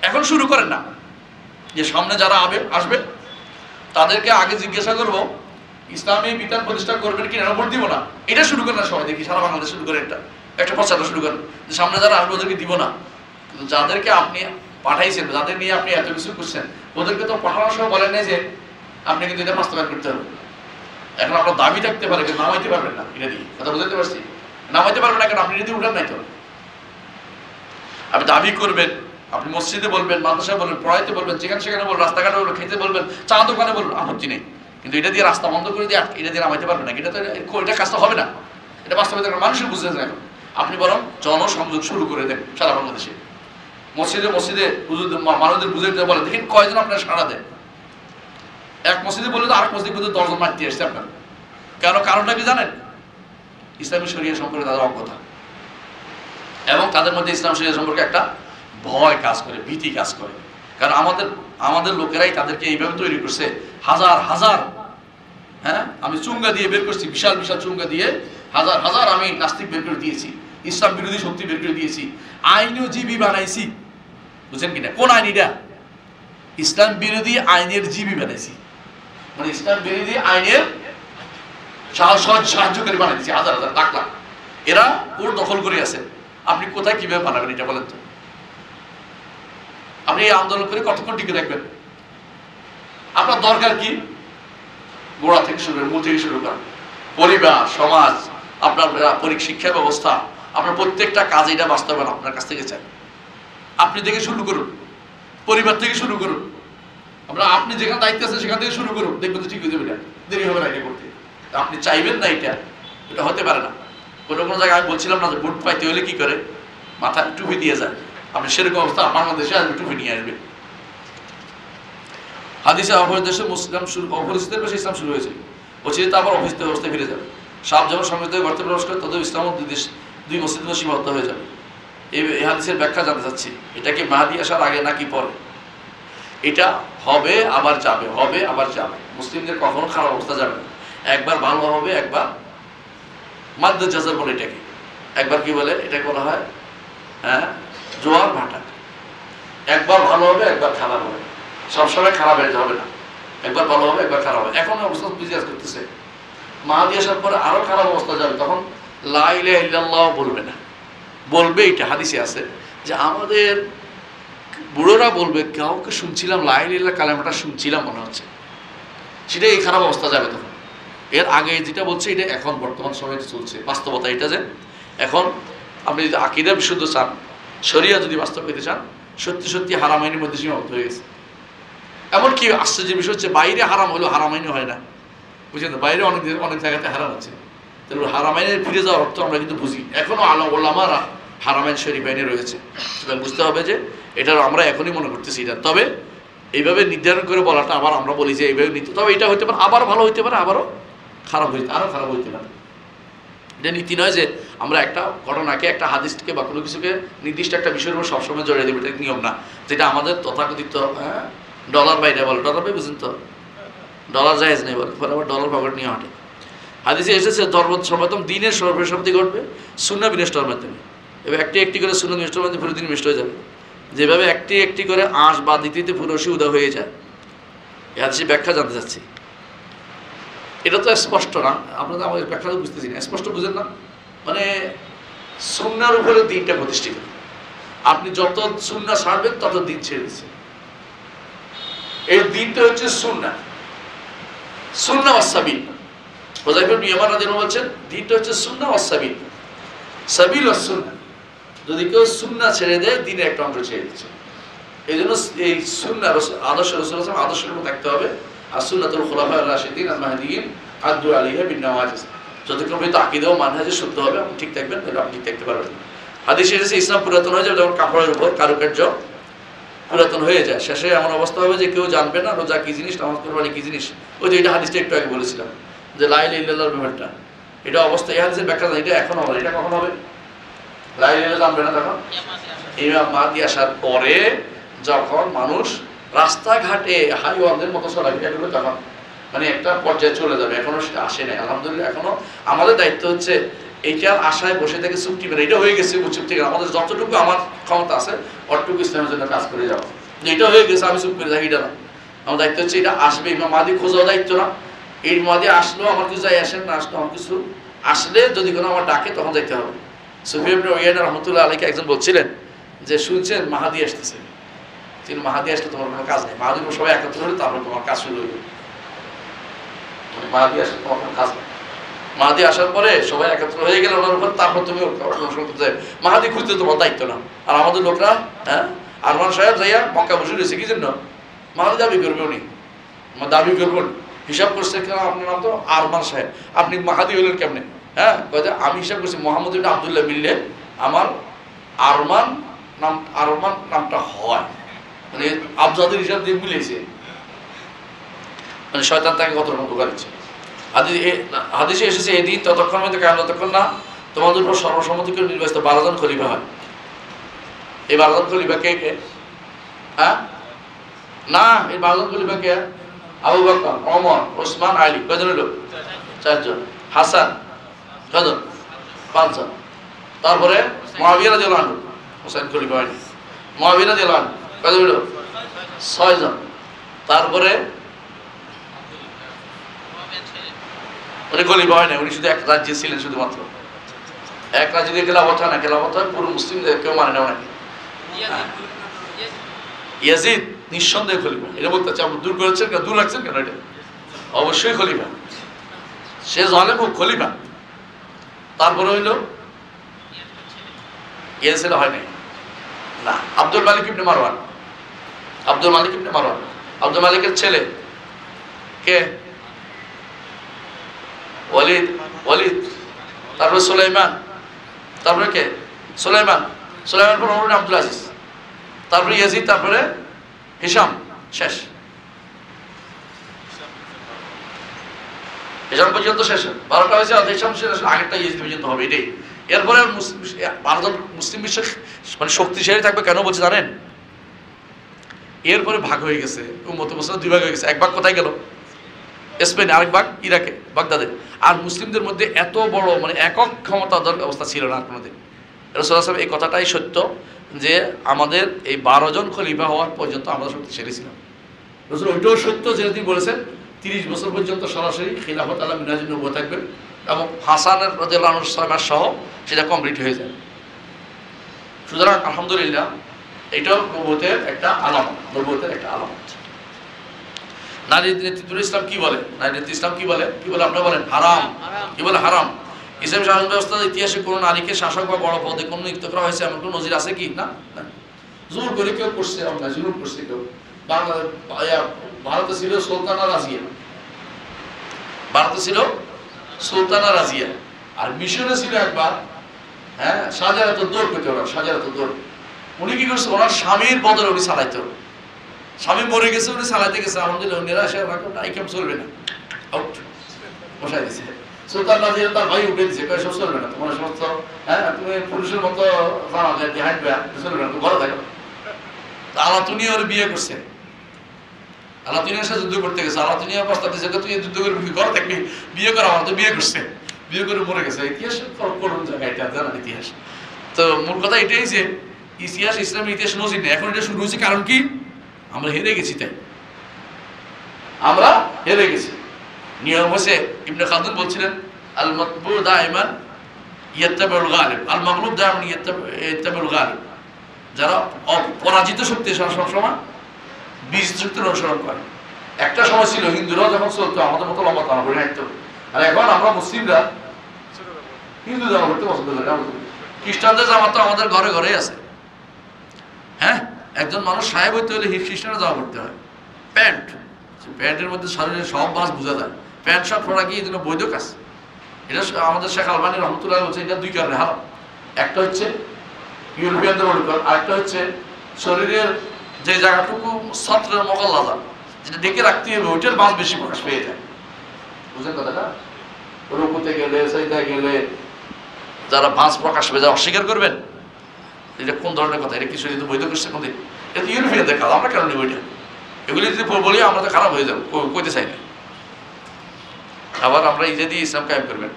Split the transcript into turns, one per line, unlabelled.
এখন শুরু করেন না, যে সামনে যারা আসবে তাদেরকে আগে জিজ্ঞাসা করবো ইসলামী বিধান প্রতিষ্ঠা করবেন কিনা, ভোট দিব না, এটা শুরু করেন না সবাই, দেখি সারা বাংলাদেশ শুরু করে একটা প্রচারণা শুরু করেন যে সামনে যারা আসবে ওদেরকে দিব না। কিন্তু যাদেরকে আপনি পাঠাইছেন, যাদের নিয়ে আপনি এত কিছু করছেন, ওদেরকে তো পাঠানোর সময় বলেন নাই যে আপনি কিন্তু এটা বাস্তবায়ন করতে হবে। এখন আপনার দাবি থাকতে পারে কিন্তু নামাইতে পারবেন না, এটা দিয়ে কথা বুঝতে পারছি, নামাইতে পারবেন না, কারণ আপনি যদি উঠান নাই তো। আপনি দাবি করবেন, আপনি মসজিদে বলবেন, মাদ্রাসায় বলবেন, পড়াইতে বলবেন, যেখানে সেখানে বলবেন, রাস্তাঘাটে বলবেন, খেতে বলবেন, চা দোকানে বলবেন, আপত্তি নেই। কিন্তু এটা দিয়ে রাস্তা বন্ধ করে দিয়ে এটা দিয়ে নামাইতে পারবেন না, এটা তো এটা কাজটা হবে না, এটা বাস্তবায়িত মানুষের বুঝতে চায়। আপনি বরং জনসংযোগ শুরু করে দেন সারা বাংলাদেশে, মসজিদে মানুষদের বুঝে দিতে বলেন, দেখেন কয়জন আপনার সাড়া দেন। এক মসজিদে বললে তো আরেক মসজিদ কিন্তু 10 জন মারতে আসছে আপনার। কেন? কারণটা কি জানেন? ইসলামী শরিয়া সম্পর্কে তাদের অজ্ঞতা, এবং তাদের মধ্যে ইসলাম শরিয়া সম্পর্কে একটা ভয় কাজ করে, ভীতি কাজ করে। কারণ আমাদের লোকেরাই তাদেরকে এইভাবে তৈরি করছে, হাজার হাজার, হ্যাঁ আমি চুঙ্গা দিয়ে বের করছি, বিশাল বিশাল চুঙ্গা দিয়ে হাজার হাজার আমি নাস্তিক বের করে দিয়েছি, ইসলাম বিরোধী শক্তি বের করে দিয়েছি, আইনজীবী বানাইছি। বুঝছেন কিনা? কোন আইন এটা? ইসলাম বিরোধী আইনের জীবী বানাইছি, মানে ইসলাম বিরোধী আইনের সাহায্যকারী বানাই দিয়েছি, হাজার হাজার লাখ লাখ। এরা কোর্ট দখল করে আছে। আপনি কোথায় কিভাবে বানাবেন এটা বলেন তো? আপনি এই আন্দোলন করে কতক্ষণ টিকে রাখবেন? আপনার দরকার কি? গোড়া থেকে শুরু করে, মূল থেকে শুরু করেন, পরিবার, সমাজ, আপনার শিক্ষা ব্যবস্থা, আপনার প্রত্যেকটা কাজ এটা বাস্তবায়ন আপনার কাছ থেকে চাই। আপনি থেকে শুরু করুন, পরিবার থেকে শুরু করুন, আপনি যেখানে দায়িত্ব আছে সেখান থেকে শুরু করুন, দেখবেন তো ঠিক হয়ে যাবে, দেরি হবে না এটা করতে। আপনি চাইবেন না এটা হতে পারে না। কোনো কোনো জায়গায় আমি বলছিলাম না যে ভোট পাইতে হলে কি করে, মাথায় টুপি দিয়ে যায়। আপনি সেরকম অবস্থা বাংলাদেশে আসবে, টুপি নিয়ে আসবে। হাদিসে অপরিদেশে অপরিচিতের বেশি ইসলাম শুরু হয়েছিল, অচিরে তা আবার অপরিচিত অবস্থায় ফিরে যাবে। সাপ যেমন সমৃদ্ধ গর্তে প্রবেশ করে, তত ইসলাম দুই মসজিদ সীমাবদ্ধ হয়ে যাবে। এই হাদিসের ব্যাখ্যা জানতে চাচ্ছি, এটা কি মাহাদি আসার আগে নাকি পরে? এটা হবে আবার যাবে, হবে আবার যাবে। মুসলিমদের কখনো খারাপ অবস্থা যাবে না, একবার ভালো হবে, একবার মাদ্দা জাজার বলে এটাকে, একবার কি বলে এটাকে বলা হয়, হ্যাঁ জোয়ার ভাটা। একবার ভালো হবে, একবার খারাপ হবে, সবসময় খারাপ হয়ে যাবে না, একবার ভালো হবে, একবার খারাপ হবে। এখন অবস্থা বিজনেস করতেছে, মাহাদি আসার পরে আরো খারাপ অবস্থা যাবে, তখন লা ইলাহা ইল্লাল্লাহ বলবে না, বলবে এটা হাদিসে আছে যে আমাদের বুড়োরা বলবে, কাউকে শুনছিলাম লা ইলাহা ইল্লাল্লাহ কালেমাটা শুনছিলাম মনে হচ্ছে, সেটা এই খারাপ অবস্থা যাবে তখন। এর আগে যেটা বলছে এটা এখন বর্তমান সময়ে চলছে বাস্তবতা এটা, যে এখন আপনি যদি আকীদা বিশুদ্ধ চান, শরিয়া যদি বাস্তব পেতে চান, সত্যি সত্যি হারামাইনের মধ্যে সীমাবদ্ধ হয়ে গেছে। এমনকি আশ্চর্যের বিষয় হচ্ছে বাইরে হারাম হলেও হারামাইনি হয় না, বুঝলেন তো? বাইরে অনেক জায়গাতে হারাম হচ্ছে, তাহলে হারামাইনের ফিরে যাওয়ার অর্থ আমরা কিন্তু বুঝি। এখনো ওলামারা হারামাইন শরীফাইনে রয়েছে, সুতরাং বুঝতে হবে যে এটা আমরা এখনই মনে করতেছি এটা। তবে এইভাবে নির্ধারণ করে বলাটা আবার আমরা বলি যে এইভাবে নীতি, তবে এটা হইতে পারে আবার ভালো হইতে পারে, আবারও খারাপ হইতে পারে। এটা নীতি নয় যে আমরা একটা ঘটনাকে, একটা হাদিসকে বা কোনো কিছুকে নির্দিষ্ট একটা বিষয়ের উপর সবসময় জড়িয়ে দেবে, এটা নিয়ম না। যেটা আমাদের তথাকথিত ডলার বাইরে বলে, ডলার বাই বুঝেন তো, ডলার জায়েজ নেই বলে, পরে আবার ডলার পকেট নিয়ে হাঁটে। হাদিসে এসেছে সর্বপ্রথম দিনের সর্বসমাপ্তি ঘটবে সুন্নাহ বিনষ্টের মাধ্যমে, এবার একটি একটি করে সুন্নাহ বিনষ্টের মাধ্যমে পুরো দিন নষ্ট হয়ে যাবে। যেভাবে একটি একটি করে আঁশ বা দ্বিতীয়তে পুরোশি উদা হয়ে যায়। এই হাদিসে ব্যাখ্যা জানতে চাচ্ছি, এটা তো স্পষ্ট না, আপনাদের আমাদের ব্যাখ্যা বুঝতেছি না, স্পষ্ট বুঝেন না। মানে সুন্নাহর উপরে দিনটা প্রতিষ্ঠিত, আপনি যত সুন্নাহ ছাড়বেন তত দিন ছেড়ে দিচ্ছেন। এই দিনটা হচ্ছে সুন্নাহ, সুন্নাহ ওয়াস সাবিল। হুযায়ফা ইবনে ইয়ামান রাদিয়াল্লাহু আনহু বলছেন দিনটা হচ্ছে সুন্নাহ ওয়াস সাবিল, সাবিল ওয়াস সুন্নাহ। যদি কেউ সুন্নাহ ছেড়ে দেয়, দিনের একটা অংশ ছেড়ে দিচ্ছে। এই জন্য এই সুন্নাহ আদর্শ রাসূলুল্লাহ আদর্শের উপর থাকতে হবে। আর সুন্নাতুল খুলাফা আর-রাশিদিন আল-মাহদিয়িন আদু আলাইহা বিন-নওয়াজিজ, যতক্ষণ পর্যন্ত আকীদা ও মানহাজে শুদ্ধ হবে, আপনি ঠিক থাকবেন, তাহলে আপনি ঠিক থাকতে পারবেন। হাদিসে এসেছে ইসলাম পুরাতন হয়ে যাবে যখন কাপড়ের উপর কারুকার্য পুরাতন হয়ে যায়, শেষে এমন অবস্থা হবে যে কেউ জানবে না রোজা কি জিনিস, নামাজ কুরবানি কি জিনিস। ওই যে এটা হাদিসটা একটু আগে বলেছিলাম যে লা ইলাহা ইল্লাল্লাহর ব্যাপারটা, এটা অবস্থা এই হাদিসের ব্যাখ্যা এটা এখন হবে, এটা কখন হবে? লা ইলাহা ইল্লাল্লাহ জানবে না তখন, ইমাম মাহদী আসার পরে যখন মানুষ রাস্তাঘাটে হাইওয়ানদের মতো চলাফেরা করবে, তখন মানে একটা পর্যায়ে চলে যাবে। এখনো সেটা আসে নাই, আলহামদুলিল্লাহ। এখনো আমাদের দায়িত্ব হচ্ছে এইটার আশায় বসে থেকে চুক্তি মেরে এটা হয়ে গেছে চুপ থেকে আমাদের যতটুকু আমার ক্ষমতা আছে অতটুকু ইসলামের জন্য কাজ করে যাওয়া। এটা হয়ে গেছে আমি চুপ করে থাকি, এটা না। আমার দায়িত্ব হচ্ছে এটা আসবে, ইমাম মাহদী খোঁজাও দায়িত্ব না। এই মাহদী আসলো আমার কিছু যাই আসেন না, আসলো আমার কিছু আসলে যদি কোনো আমার ডাকে তখন যাইতে হবে। সুফিয়ান ইবনে উয়াইনা রাহমাতুল্লাহ আলাইহি একজন বলছিলেন যে শুনছেন মাহদী আসতেছে, তিনি মাহদী আসলে তোমার কোনো কাজ নেই, মাহদী সবাই একত্র হলে তারপর তোমার কাজ শুরু হইবে, মানে মাহদী আসলে তোমার কোনো কাজ নেই। মাহদী আসার পরে সবাই একত্র হয়ে গেলে ওনার উপর, তারপর তুমি মাহদী খুঁজতে তোমার দায়িত্ব না। আর আমাদের লোকরা আরমান সাহেব যাইয়া মক্কা বসে রয়েছে কি জন্য? মাহদী দাবি করবে উনি, দাবি করবো হিসাব করছে কেন আপনার নাম তো আরমান সাহেব, আপনি মাহাদি হলেন কেমনে? আমি হিসাব করছি মোহাম্মদ ইবনে আব্দুল্লাহ মিললে আমার আরমান নামটা হয়, মানে আবজাদের হিসাব দিয়ে মিলেছে, মানে শয়তান তাকে কত রকম ধোঁকা দিচ্ছে। হাদিসে এসেছে এদিন ততক্ষণ মধ্যে কেন যতক্ষণ না তোমাদের উপর সর্বসম্মতি করে নির্বাচিত 12 জন খলিফা হয়। এই 12 জন খলিফা কে কে? না, এই 12 জন খলিফা কে? আবু বকর, ওমর, ওসমান, আলী। কয়জন হলো? 4 জন। হাসান কয়জন? 5 জন। তারপরে মুআবিয়া রাদিয়াল্লাহু আনহু, হোসেন খলিফা হয়নি। মুআবিয়া রাদিয়াল্লাহু আনহু কয়জন হলো? 6 জন। তারপরে উনি খলিফা হয় না, উনি শুধু এক রাজ্যে ছিলেন, শুধুমাত্র এক রাজ্যে দিয়ে খেলাফত হয় না, খেলাফত হয় পুরো মুসলিমদের, কেউ মানে না ওনাকে। ইয়াজিদ নিঃসন্দেহে খলিফা, এটা বলতে চাই। আপনি দূর করেছেন কেন, দূর রাখছেন কেন? এটা অবশ্যই খলিফা, সে জালেম হোক খলিফা। তারপরে হইল ইয়াজিদ হয় নাই না, আব্দুল মালিক ইবনে মারওয়ান, আব্দুল মালিক ইবনে মারওয়ান, আব্দুল মালিকের ছেলে কে? ওয়ালিদ, ওয়ালিদ। তারপরে সুলাইমান, তারপরে কে? সুলাইমান, সুলাইমান পর ওমর আব্দুল আজিজ, তারপরে ইয়াজিদ, তারপরে হিশাম, শেষ। হিশাম পর্যন্ত শেষ, 12টা হয়েছে। হিশাম শেষ, আগেরটা ইয়াজিদ পর্যন্ত হবে, এটাই। এরপরে ভারত মুসলিম বিশ্ব মানে শক্তিশালী থাকবে কেন বলছে জানেন? এরপরে ভাগ হয়ে গেছে, উম্মতে মুসলিম 2 ভাগ হয়ে গেছে। এক ভাগ কোথায় গেল? স্পেনে, আরেক ভাগ ইরাকে, বাগদাদে। আর মুসলিমদের মধ্যে এত বড় মানে একক ক্ষমতাধর অবস্থা ছিল না কোনোদিন। রাসূলুল্লাহ সাল্লাল্লাহু আলাইহি ওয়াসাল্লাম এই কথাটাই সত্য যে আমাদের এই 12 জন খলিফা হওয়ার পর্যন্ত আমরা শক্তিশালী ছিলাম। রাসূল ওইটাও সত্য যে তিনি বলেছেন 30 বছর পর্যন্ত সরাসরি খিলাফত আলা মিনহাজুন নবুওয়াহ থাকবে, এবং হাসানের রাদিয়াল্লাহু আনহু সহ সেটা কমপ্লিট হয়ে যায়। সুতরাং আলহামদুলিল্লাহ এটাও নবুওয়াতের একটা আলামত, নবুওয়াতের একটা আলামত। নারী নেতৃত্বের ইসলাম কি বলে? নারী নেতৃত্ব ইসলাম কি বলে? কি বলে? আপনারা বলেন হারাম। কি বলে? হারাম। ইসলামী শাসন ব্যবস্থার ইতিহাসে কোনো নারীকে শাসক বা বড় পদে কোনো নিযুক্ত করা হয়েছে এমন কোনো নজির আছে কি? না। জোর করে কেউ করছে, আমরা জুলুম করছে কেউ। ভারতে ছিল সুলতানা রাজিয়া, ভারতে ছিল সুলতানা রাজিয়া, আর মিশরে ছিল একবার শাহজালাতুদ দৌর পেতে ওরা, শাহজালাতুদ দৌর। উনি কি করছে? ওনার স্বামীর বদলে উনি চালাইতে, স্বামী মরে গেছে, উনি চালাইতে গেছে। আলহামদুলিল্লাহ উনিরা এসে আইকেম চলবে না, আউট বসাই দিছে। সুলতান রাজিয়া তার ভাই উঠে দিছে, সব চলবে না, তোমার সমস্ত তুমি পুরুষের মতো হাঁটবে, চলবে না, ঘরে থাকো। আলাতুনিয়া ওর বিয়ে করছে, আলাতুনিয়ার সাথে যুদ্ধ করতে গেছে। আলাতুনিয়া প্রস্তাব দিয়েছে তুই যুদ্ধ করবি, ঘরে থাকবি, বিয়ে করা। আমার তো বিয়ে করছে, বিয়ে করে মরে গেছে। ইতিহাস করুন জায়গা, এটা জানার ইতিহাস। তো মূল কথা এটাই যে ইতিহাস, ইসলামের ইতিহাস নজির নেই। এখন এটা শুরু হয়েছে কারণ কি? আমরা হেরে গেছি, তাই আমরা হেরে গেছি। নিয়ম হচ্ছে ইবনে খালদুন বলছিলেন আল মাতবু দাইমান ইয়াত্তাবিউল গালিব, আল মাগলুব দাইমান ইয়াত্তাবিউল গালিব। যারা পরাজিত শক্তি সবসময় বিজিত শক্তির অনুসরণ করে। একটা সময় ছিল হিন্দুরাও যখন চলতো আমাদের মতো লম্বা তারা করে হাঁটতো, আর এখন আমরা মুসলিমরা হিন্দু জামা করতে পছন্দ করি। খ্রিস্টানদের জামা তো আমাদের ঘরে ঘরেই আছে। একজন মানুষ সাহেব হইতে হলে খ্রিস্টানের জামা পড়তে হয়, প্যান্ট। প্যান্টের মধ্যে শরীরের সব মাস বোঝা যায়। প্যান্ট শার্ট পরা কি এই জন্য বৈধ কাজ? এটা আমাদের শেখ আলবানী রহমতুল্লাহ বলছে এটা 2 কারণে হারাম। একটা হচ্ছে ইউরোপিয়ানদের অনুকরণ, আরেকটা হচ্ছে শরীরের যে জায়গাটুকু ছত্রের মোকাল্লাদা যেটা ডেকে রাখতে হবে, ওইটার মাছ বেশি প্রকাশ পেয়ে যায়। বুঝলেন কথাটা? রুকুতে গেলে, সাজদায় গেলে যারা মাছ প্রকাশ পেয়ে যায় অস্বীকার করবেন? এটা কোন ধরনের কথা? এটা কি শরীরে বৈধ করছে কোনদিন? এটা ইউরোপিয়ানদের কাজ, আমরা কেন নেব এটা? এগুলি যদি বলি আমরা তো খারাপ হয়ে যাবো, কইতে চাই না। আবার আমরা ইজে দিয়ে ইসলাম কায়েম করবেন।